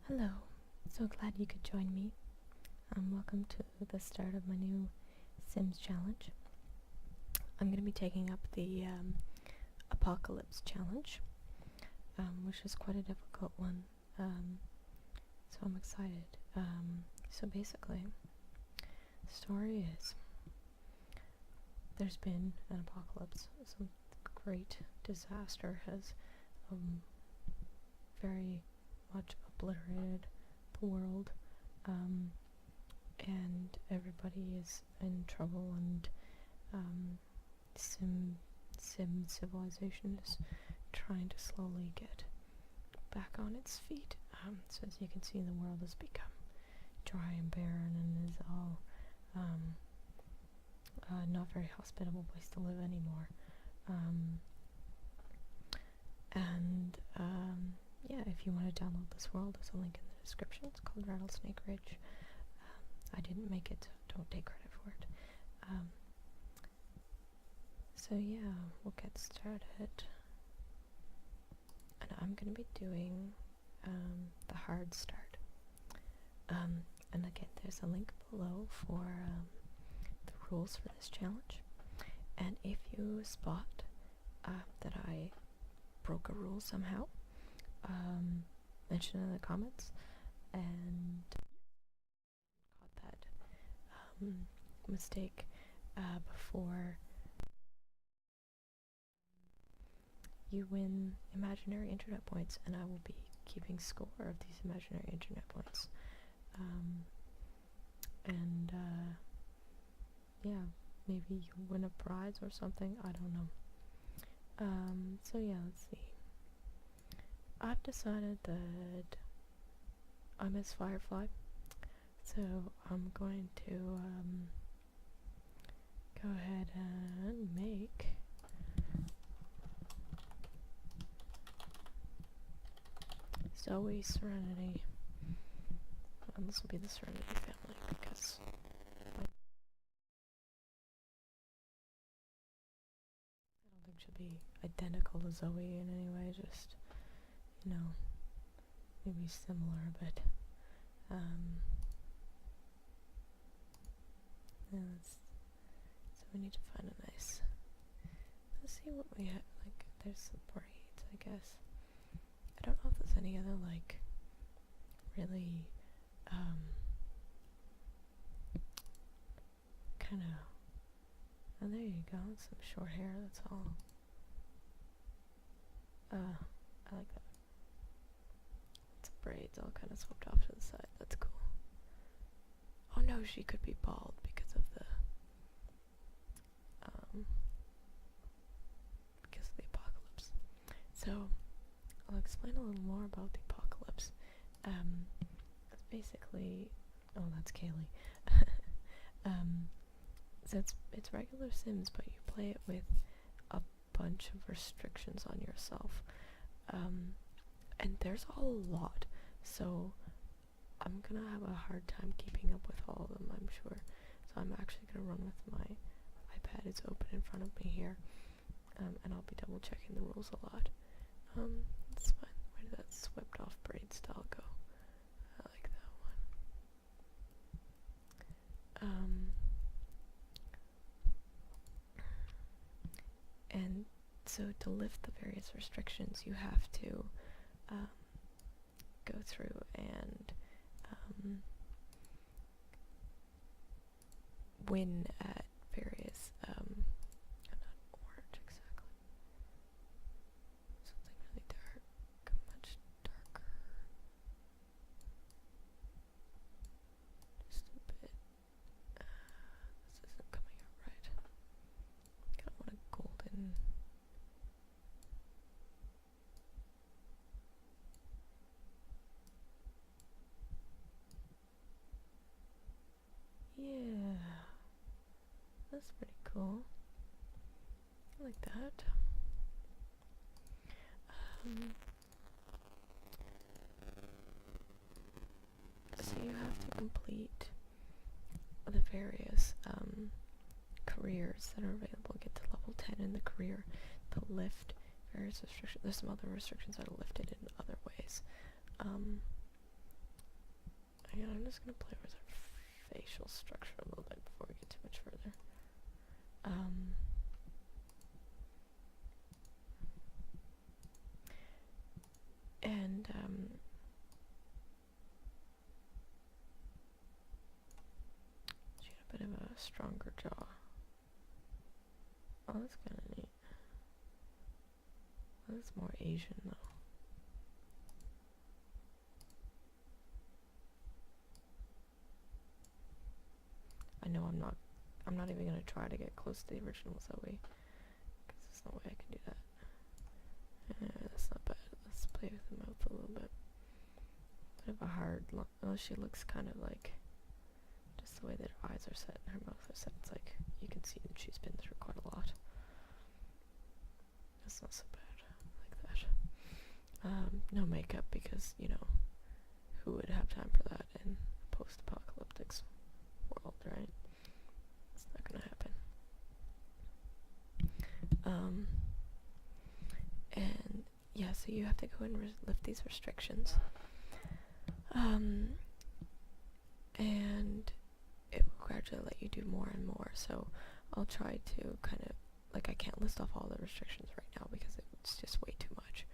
Hello, so glad you could join me. Welcome to the start of my new Sims challenge. I'm going to be taking up the Apocalypse challenge, which is quite a difficult one, so I'm excited. So basically, the story is there's been an apocalypse. Some great disaster has very much obliterated the world, and everybody is in trouble, and Sim civilization is trying to slowly get back on its feet. So as you can see, the world has become dry and barren and is all not very hospitable place to live anymore. Yeah, if you want to download this world, there's a link in the description. It's called Rattlesnake Ridge. I didn't make it, so don't take credit for it. So yeah, we'll get started. And I'm going to be doing the hard start. And again, there's a link below for the rules for this challenge. And if you spot that I broke a rule somehow, mention it in the comments, and caught that mistake before you win imaginary internet points, and I will be keeping score of these imaginary internet points. Yeah, maybe you win a prize or something, I don't know. So yeah, let's see. I've decided that I miss Firefly, so I'm going to go ahead and make Zoe Serenity. And this will be the Serenity family because I don't think she'll be identical to Zoe in any way, just, you know, maybe similar, but yeah, so we need to find a nice, let's see what we have. Like, there's some braids, I guess. I don't know if there's any other, like, really kind of, oh, there you go, some short hair, that's all. I like that. It's braids all kind of swept off to the side, that's cool. Oh no, she could be bald because of the apocalypse. So I'll explain a little more about the apocalypse. It's basically, oh, that's Kaylee. So it's regular Sims, but you play it with a bunch of restrictions on yourself, and there's a lot. So I'm gonna have a hard time keeping up with all of them, I'm sure. So I'm actually gonna run with my iPad. It's open in front of me here, and I'll be double checking the rules a lot. It's fine. Where did that swept off braid style go? I like that one. And so to lift the various restrictions, you have to go through and win at various, not orange exactly, something really dark, much darker, just a bit, this isn't coming out right, kind of want a golden, yeah, that's pretty cool. I like that. So you have to complete the various careers that are available. Get to level 10 in the career to lift various restrictions. There's some other restrictions that are lifted in other ways. Hang on, I'm just gonna play with our facial structure a little bit before we get too much further. And she had a bit of a stronger jaw. Oh, that's kind of neat. That's more Asian though. I know I'm not even gonna try to get close to the original Zoe, because there's no way I can do that. That's not bad. Let's play with the mouth a little bit. Bit of a hard look. Oh, she looks kind of like, just the way that her eyes are set and her mouth is set, it's like you can see that she's been through quite a lot. That's not so bad, like that. No makeup, because, you know, who would have time for that in a post-apocalyptic world, right? It's not gonna happen. And yeah, so you have to go and lift these restrictions. And it will gradually let you do more and more. So I'll try to kind of, like, I can't list off all the restrictions right now because it's just way too much.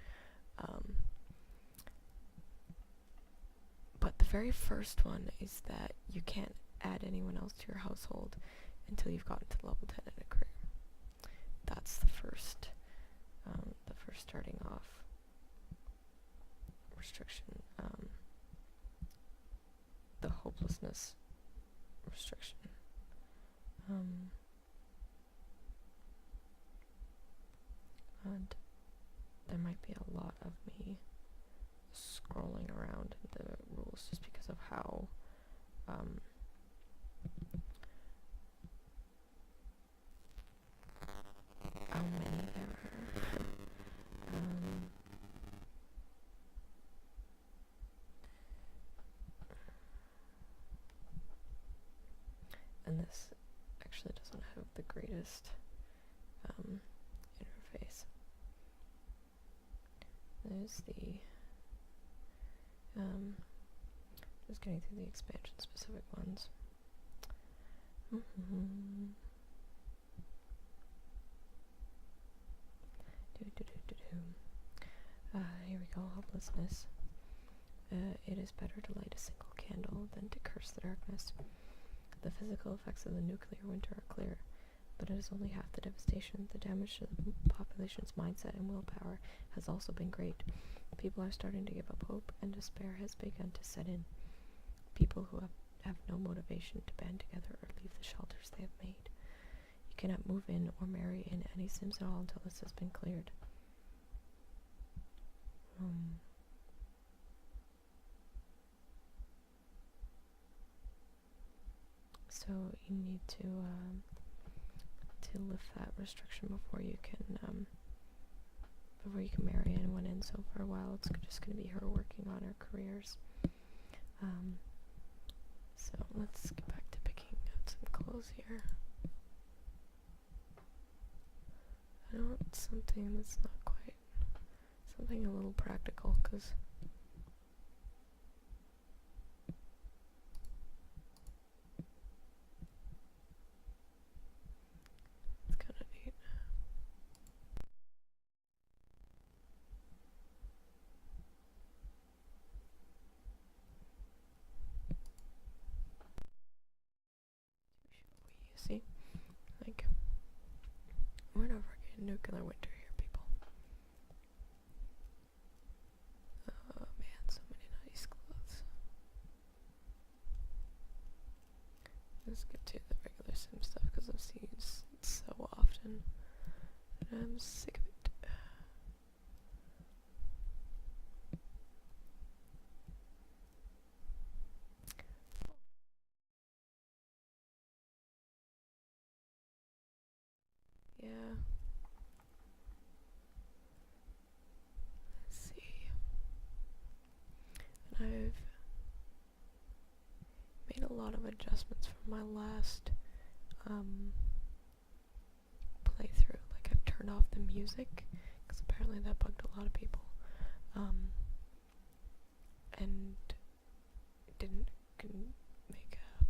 But the very first one is that you can't add anyone else to your household until you've gotten to level 10 in a career. That's the first starting off restriction. The hopelessness restriction. And there might be a lot of me scrolling around the rules just because of how many there are. And this actually doesn't have the greatest interface. There's the just getting through the expansion specific ones. Here we go, hopelessness. It is better to light a single candle than to curse the darkness. The physical effects of the nuclear winter are clear, but it is only half the devastation. The damage to the population's mindset and willpower has also been great. People are starting to give up hope, and despair has begun to set in. People who have no motivation to band together or leave the shelters they have made. You cannot move in or marry in any Sims at all until this has been cleared. So you need to lift that restriction before you can marry anyone in. So for a while, it's just going to be her working on her careers. So let's get back to picking out some clothes here. I want something that's not quite, something a little practical, because it's kind of neat. You see? Like, we're never getting nuclear winter here, people. Oh man, so many nice clothes. Let's get to the regular sim stuff because I've seen it so often and I'm sick of it. Yeah. Let's see. And I've made a lot of adjustments from my last playthrough. Like, I've turned off the music because apparently that bugged a lot of people. And it didn't can make a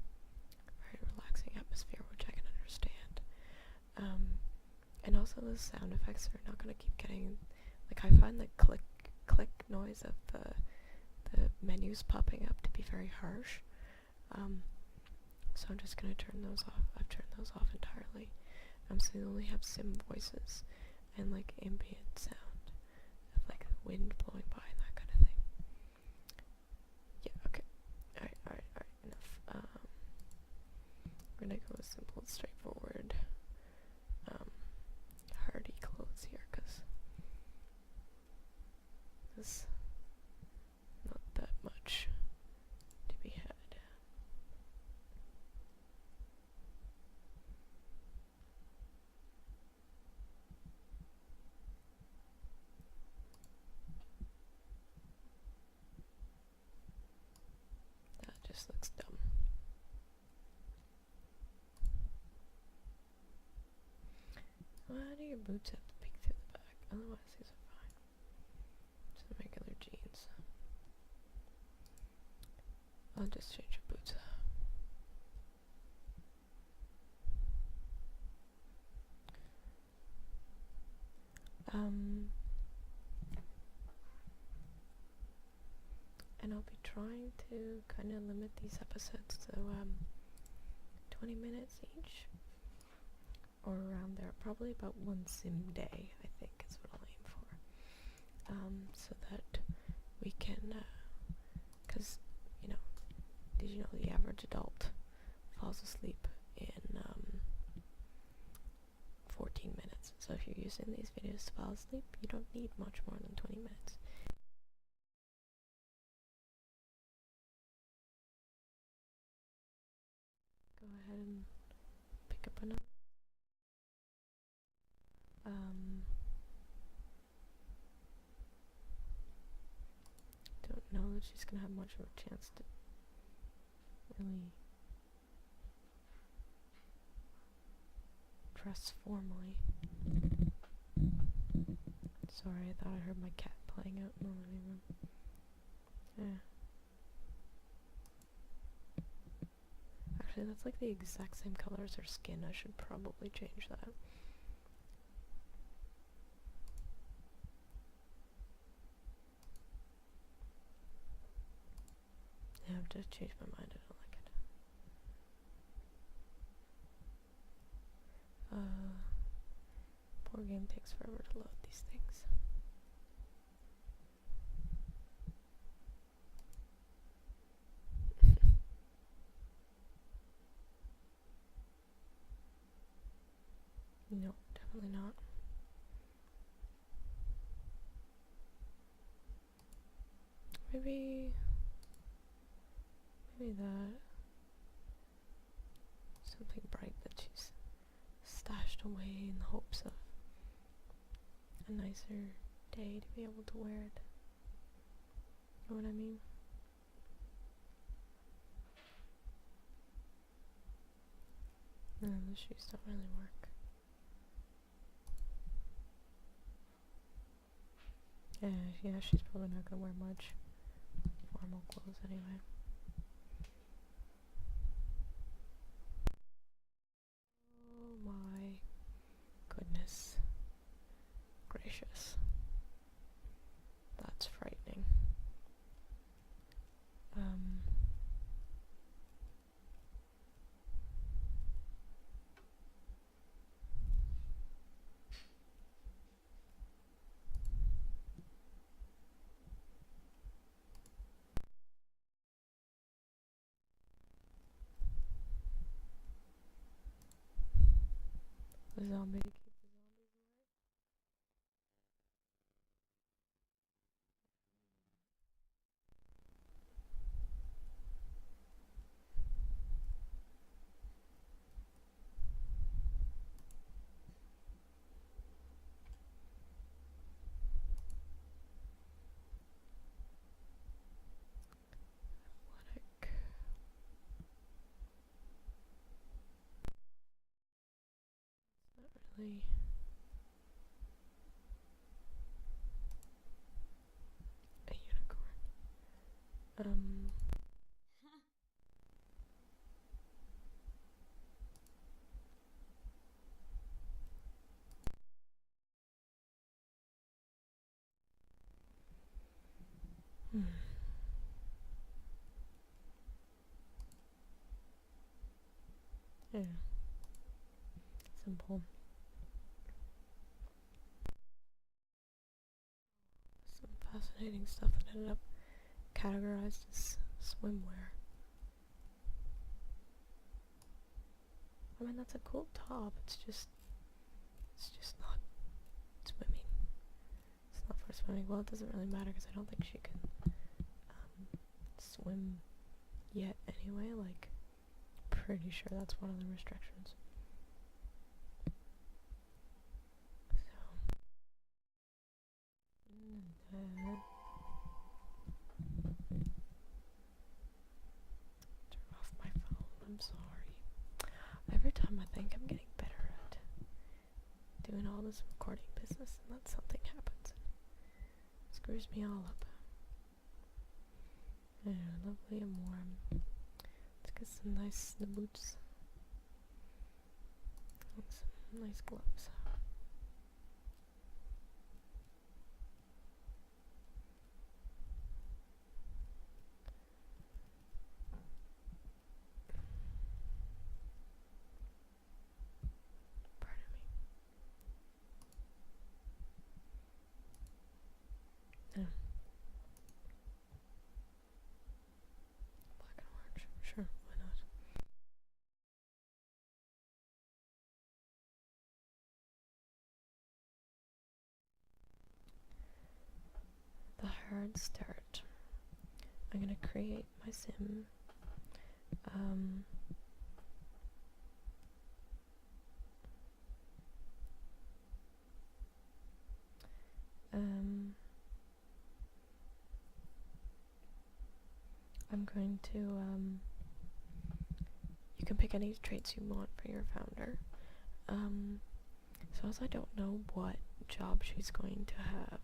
very relaxing atmosphere, which I can understand. And also the sound effects are not gonna keep getting, like, I find the click noise of the menus popping up to be very harsh. So I'm just gonna turn those off. I've turned those off entirely. So you only have sim voices and like ambient sound of like the wind blowing by and that kind of thing. Yeah, okay. Alright, enough. We're gonna go with simple and straightforward, hardy clothes here, because there's not that much to be had. That just looks dumb. Why do your boots have to peek through the back? Otherwise these are fine. Just regular jeans. I'll just change your boots. And I'll be trying to kind of limit these episodes to 20 minutes each, or around there. Probably about one sim day, I think, is what I'll aim for. So that we can, because, you know, did you know the average adult falls asleep in 14 minutes? So if you're using these videos to fall asleep, you don't need much more than 20 minutes. Go ahead and pick up another. Don't know that she's gonna have much of a chance to really dress formally. Sorry, I thought I heard my cat playing out in the living room. Yeah. Actually, that's like the exact same color as her skin. I should probably change that. Yeah, I've just changed my mind. I don't like it. Poor game takes forever to load these things. No, definitely not. Maybe that. Something bright that she's stashed away in the hopes of a nicer day to be able to wear it. You know what I mean? No, the shoes don't really work. Yeah, she's probably not gonna wear much formal clothes anyway. Oh my goodness gracious. That's frightening. The zombie to keep the zombies away. Athletic. Not really. A unicorn. Hmm. Yeah. Simple. Some fascinating stuff that ended up categorized as swimwear. I mean, that's a cool top. It's just not swimming. It's not for swimming. Well, it doesn't really matter because I don't think she can swim yet anyway. Like, pretty sure that's one of the restrictions. So, turn off my phone. I'm sorry. Every time I think I'm getting better at doing all this recording business, and then something happens and screws me all up. Yeah, lovely and warm. Let's get some nice boots and some nice gloves. Pardon me. Yeah. Black and orange. Sure, why not? The hard start. I'm gonna create my sim. I'm going to, you can pick any traits you want for your founder. So as I don't know what job she's going to have,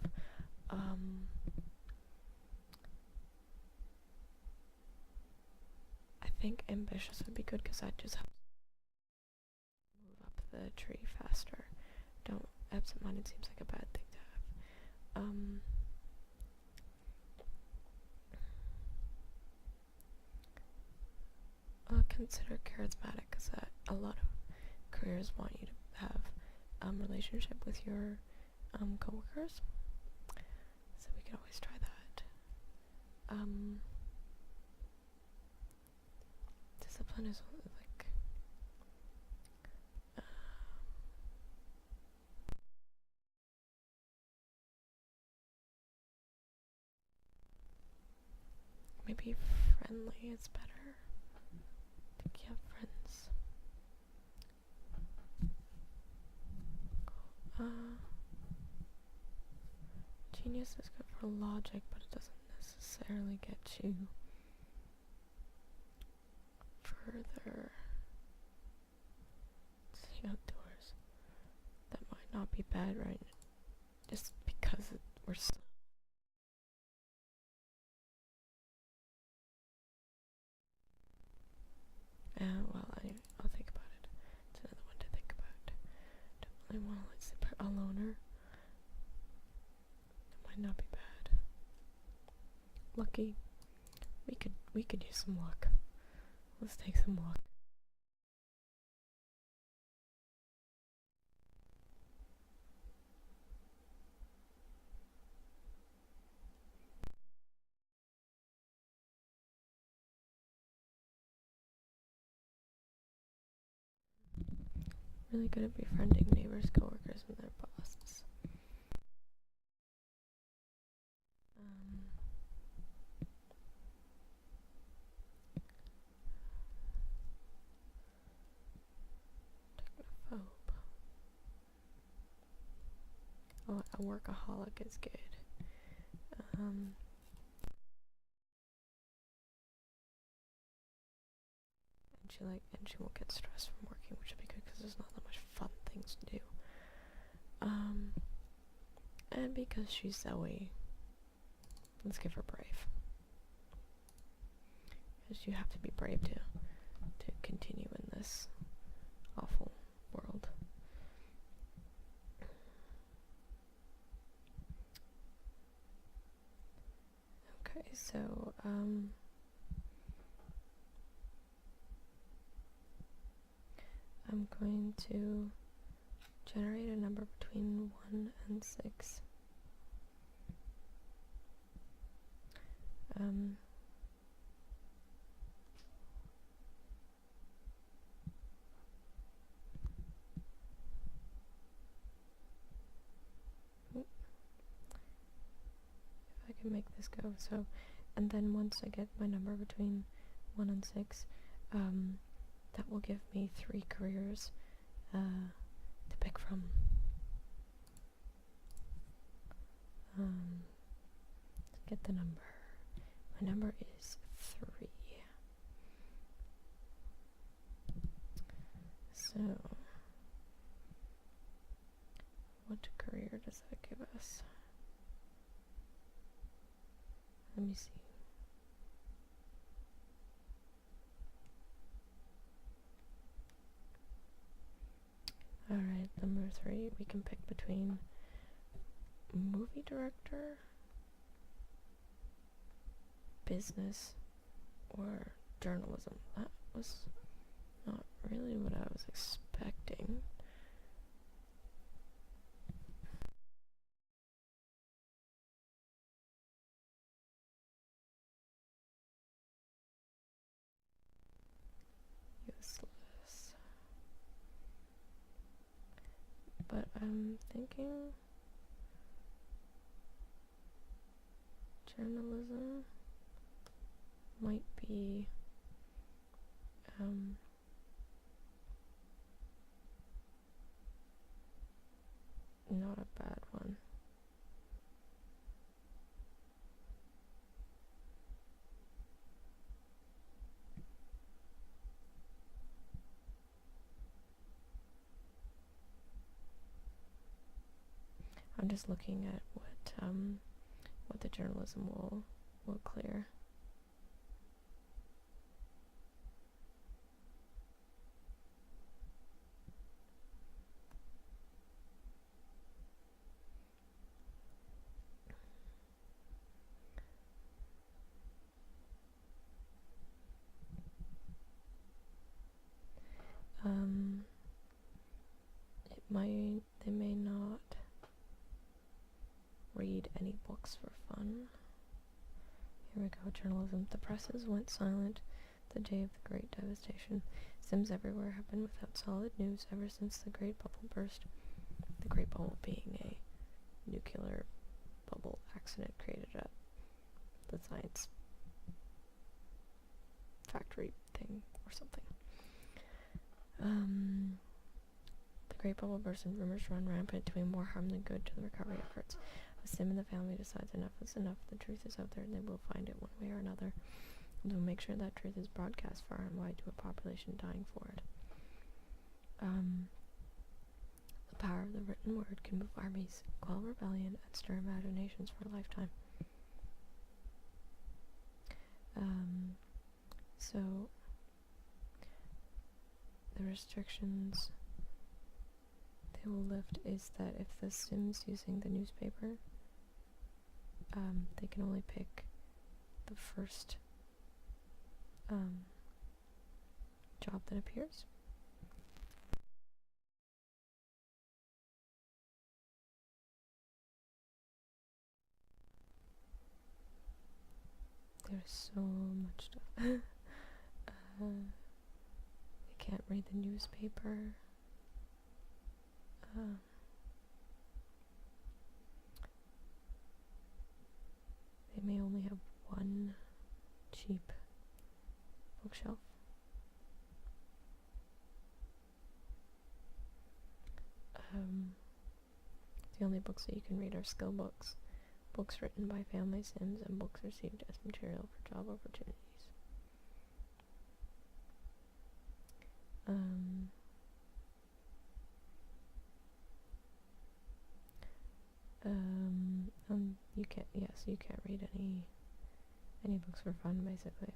I think ambitious would be good because I'd just have to move up the tree faster. Don't, absent-minded seems like a bad thing to have. Consider charismatic because a lot of careers want you to have relationship with your coworkers, so we could always try that. Discipline is like maybe friendly is better. I think you have friends. Genius is good for logic, but it doesn't necessarily get you further. Let's see, outdoors. That might not be bad, right? Just because we're still. Well, I'll think about it. It's another one to think about. Don't really want to let super a loner. That might not be bad. Lucky. We could use some luck. Let's take some luck. Really good at befriending neighbors, coworkers, and their bosses. Technophobe. Oh, a workaholic is good. And she won't get stressed from working, which would be good because there's not that much fun things to do. And because she's Zoe, let's give her brave. Because you have to be brave to continue in this awful world. Okay. so I'm going to generate a number between 1 and 6. If I can make this go, so, and then once I get my number between 1 and 6, that will give me 3 careers to pick from. Let's get the number. My number is 3. So, what career does that give us? Let me see. Alright, number 3, we can pick between movie director, business, or journalism. That was not really what I was expecting. Useless. But I'm thinking journalism might be not a bad one. I'm just looking at what the journalism will clear. They may not read any books for fun. Here we go, journalism. The presses went silent the day of the Great Devastation. Sims everywhere have been without solid news ever since the Great Bubble burst. The Great Bubble being a nuclear bubble accident created at the science factory thing or something. The Great Bubble burst and rumors run rampant, doing more harm than good to the recovery efforts. A Sim and the family decides enough is enough. The truth is out there and they will find it one way or another. And they'll make sure that truth is broadcast far and wide to a population dying for it. The power of the written word can move armies, quell rebellion, and stir imaginations for a lifetime. So the restrictions they will lift is that if the Sim's using the newspaper, they can only pick the first job that appears. There's so much stuff. They can't read the newspaper. They may only have one cheap bookshelf. The only books that you can read are skill books, books written by family Sims, and books received as material for job opportunities. You can't read any books for fun, basically.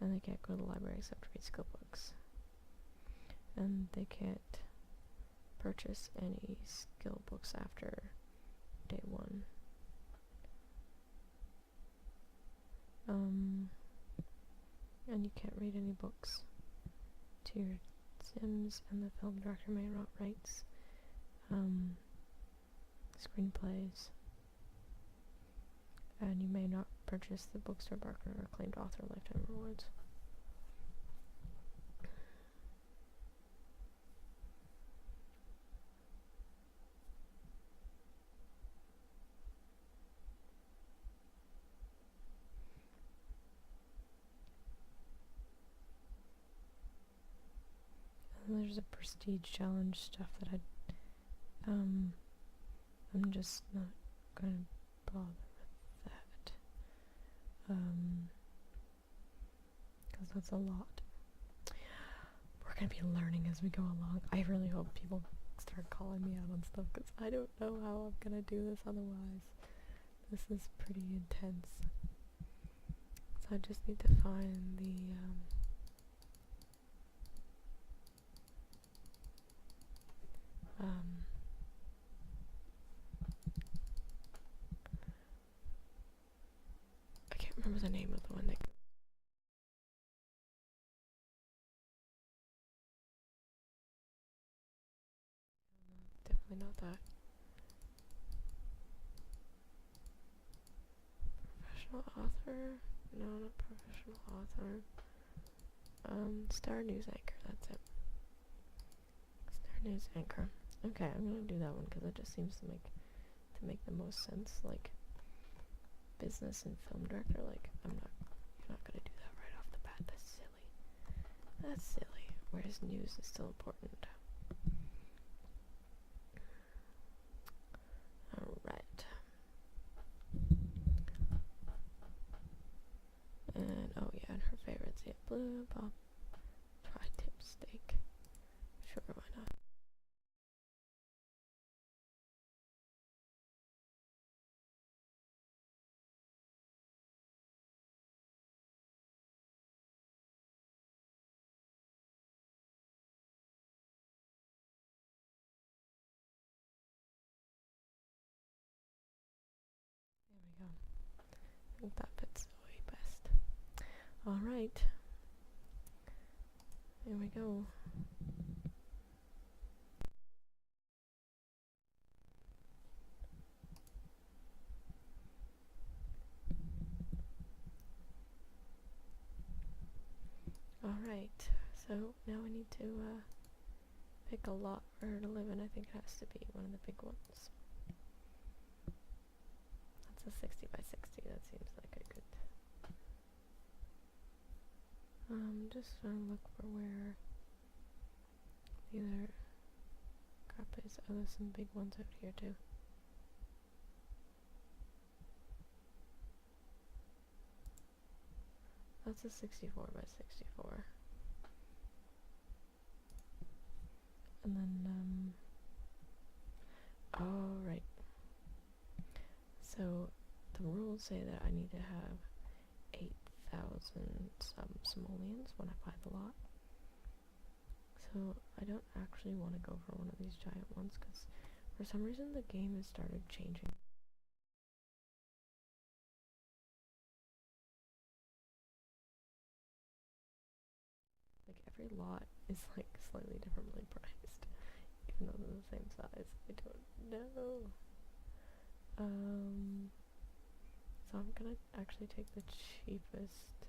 And they can't go to the library except to read skill books. And they can't purchase any skill books after day 1. and you can't read any books to your Sims, and the film director may not write screenplays, and you may not purchase the bookstore barker or acclaimed author lifetime rewards. And there's a prestige challenge stuff that I'm just not gonna bother with that, because that's a lot. We're gonna be learning as we go along. I really hope people start calling me out on stuff, because I don't know how I'm gonna do this otherwise. This is pretty intense. So I just need to find the I can't remember the name of the one that definitely not that. Professional author? No, not professional author. Star News Anchor, that's it. Star News Anchor. Okay, I'm gonna do that one because it just seems to make the most sense. Like, business and film director, like, you're not gonna do that right off the bat. That's silly. That's silly. Whereas news is still important. Alright. And, oh yeah, and her favorites, yeah, blue bob, tri-tip steak. Sure, why not? There we go. I think that fits way best. Alright. Here we go. Alright, so now we need to pick a lot for her to live in. I think it has to be one of the big ones. That's a 60 by 60, that seems like a good... just trying to look for where the other crap is. Oh, there's some big ones out here too. That's a 64 by 64. And then, oh, right. So, the rules say that I need to have 8,000 simoleons when I buy the lot. So, I don't actually want to go for one of these giant ones, because for some reason the game has started changing. Like, every lot is like slightly differently priced, even though they're the same size. I don't know. So I'm gonna actually take the cheapest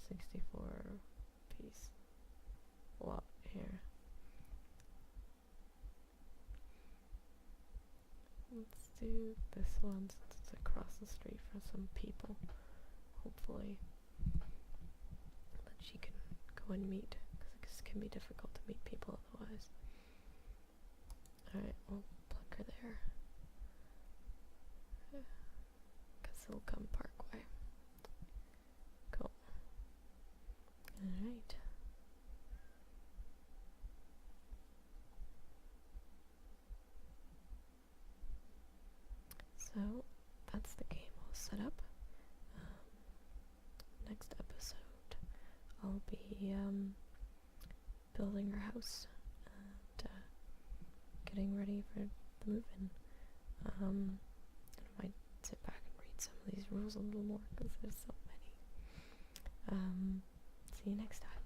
64 piece lot here. Let's do this one since it's across the street for some people, hopefully, that she can go and meet, because it can be difficult to meet people otherwise. Alright, we'll plug her there. Silcombe Parkway. Cool. Alright. So, that's the game all set up. Next episode, I'll be building her house and getting ready for the move-in. I might sit back and read some of these rules a little more, because there's so many. See you next time.